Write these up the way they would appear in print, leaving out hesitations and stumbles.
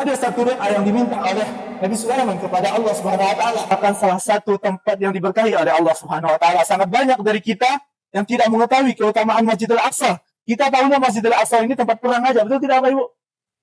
Ada satu doa yang diminta oleh Nabi Sulaiman kepada Allah Subhanahu wa taala, akan salah satu tempat yang diberkahi oleh Allah Subhanahu wa taala. Sangat banyak dari kita yang tidak mengetahui keutamaan Masjidil Aqsa. Kita tahunya Masjidil Aqsa ini tempat perang aja, betul tidak Bapak Ibu?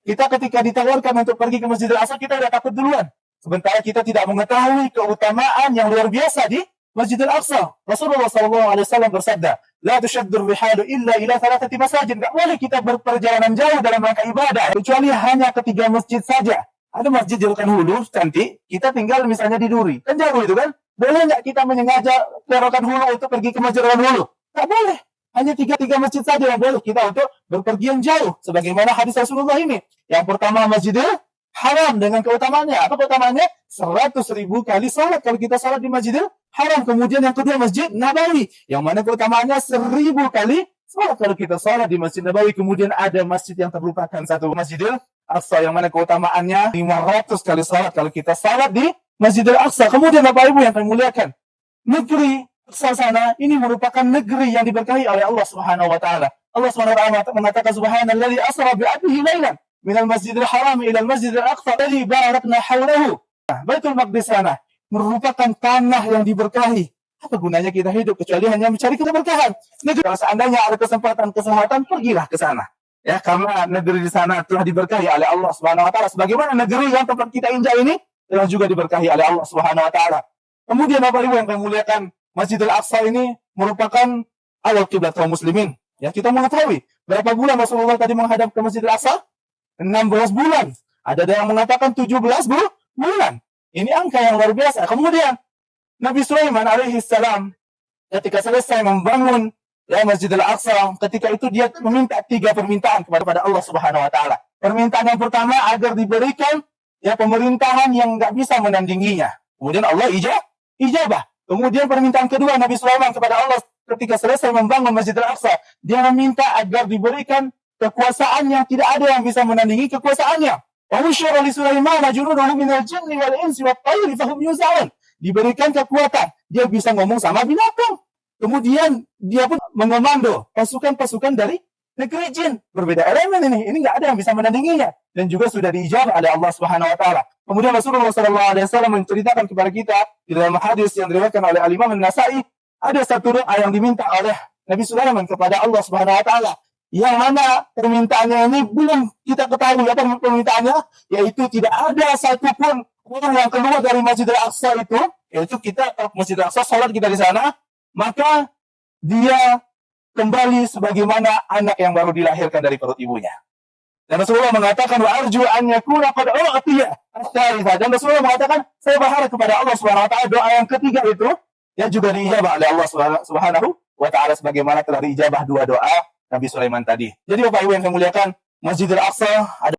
Kita ketika ditawarkan untuk pergi ke Masjidil Aqsa, kita sudah takut duluan. Sementara kita tidak mengetahui keutamaan yang luar biasa di Masjidil Aqsa. Rasulullah SAW bersabda, "La tushaddur rihalu illa ila thalathati masajid." Enggak boleh kita berperjalanan jauh dalam rangka ibadah kecuali hanya ke 3 masjid saja. Ada masjid Rokan Hulu cantik, kita tinggal misalnya di Duri. Kan jauh itu kan? Boleh nggak kita menyengaja ke Rokan Hulu untuk pergi ke Masjid Rokan Hulu? Nggak boleh. Hanya tiga masjid saja yang boleh kita untuk berpergian jauh. Sebagaimana hadis Rasulullah ini. Yang pertama Masjidil Haram dengan keutamaannya. Apa keutamaannya? 100.000 kali salat kalau kita salat di Masjidil Haram. Kemudian yang kedua Masjid Nabawi. Yang mana keutamaannya 1000 kali salat kalau kita salat di Masjid Nabawi. Kemudian ada masjid yang terlupakan, satu Masjidil Aqsa, yang mana keutamaannya 500 kali salat kalau kita salat di Masjidil Aqsa. Kemudian Bapak Ibu yang kami muliakan, negeri Aqsa sana ini merupakan negeri yang diberkahi oleh Allah Subhanahu wa taala. Allah Subhanahu wa taala mengatakan, "Subhanalladzi asra bi 'abdihi lailan minal Masjidil Haram ila al-Masjidil Aqsa alladzi barakna hawlahu." Baitul Maqdis sana merupakan tanah yang diberkahi. Apa gunanya kita hidup kecuali hanya mencari keberkahan? Kalau seandainya ada kesempatan, pergilah ke sana. Ya, karena negeri di sana telah diberkahi oleh Allah Subhanahu wa taala. Sebagaimana negeri yang tempat kita injak ini telah juga diberkahi oleh Allah Subhanahu wa taala. Kemudian Bapak Ibu yang kami muliakan, Masjidil Aqsa ini merupakan awal kiblat kaum muslimin. Ya, kita mengetahui berapa bulan Rasulullah tadi menghadap ke Masjidil Aqsa? 16 bulan. Ada yang mengatakan 17 bulan. Ini angka yang luar biasa. Kemudian Nabi Sulaiman alaihi salam ketika selesai membangun Masjidil Aqsa, ketika itu dia meminta 3 permintaan kepada Allah Subhanahu wa taala. Permintaan yang pertama agar diberikan pemerintahan yang nggak bisa menandinginya. Kemudian Allah ijabah. Kemudian permintaan kedua Nabi Sulaiman kepada Allah ketika selesai membangun Masjidil Aqsa, dia meminta agar diberikan kekuasaan yang tidak ada yang bisa menandingi kekuasaannya. Wa husyira li Sulaiman junuduhu minal jinni wal insi wat tayri fahum yuzaun. Diberikan kekuatan, dia bisa ngomong sama binatang. Kemudian dia pun mengomando pasukan-pasukan dari negeri jin. Berbeda elemen ini nggak ada yang bisa menandinginya. Dan juga sudah diijabah oleh Allah Subhanahu wa taala. Kemudian Rasulullah SAW menceritakan kepada kita di dalam hadis yang diriwayatkan oleh Al-Imam An-Nasa'i, ada satu doa yang diminta oleh Nabi Sulaiman kepada Allah Subhanahu wa taala. Yang mana permintaannya ini belum kita ketahui apa permintaannya, yaitu tidak ada satupun orang yang keluar dari Masjidil Aqsa itu, yaitu kita Masjidil Aqsa, salat kita di sana, maka dia kembali sebagaimana anak yang baru dilahirkan dari perut ibunya. Dan Rasulullah mengatakan, wa arju an yakuna qad u'tiya as-salisa. Dan Rasulullah mengatakan, saya berharap kepada Allah Subhanahu wa taala doa yang ketiga itu yang juga diijabah oleh Allah Subhanahu wa taala sebagaimana telah diijabah 2 doa Nabi Sulaiman tadi. Jadi Bapak Ibu yang saya muliakan, Masjidil Aqsa ada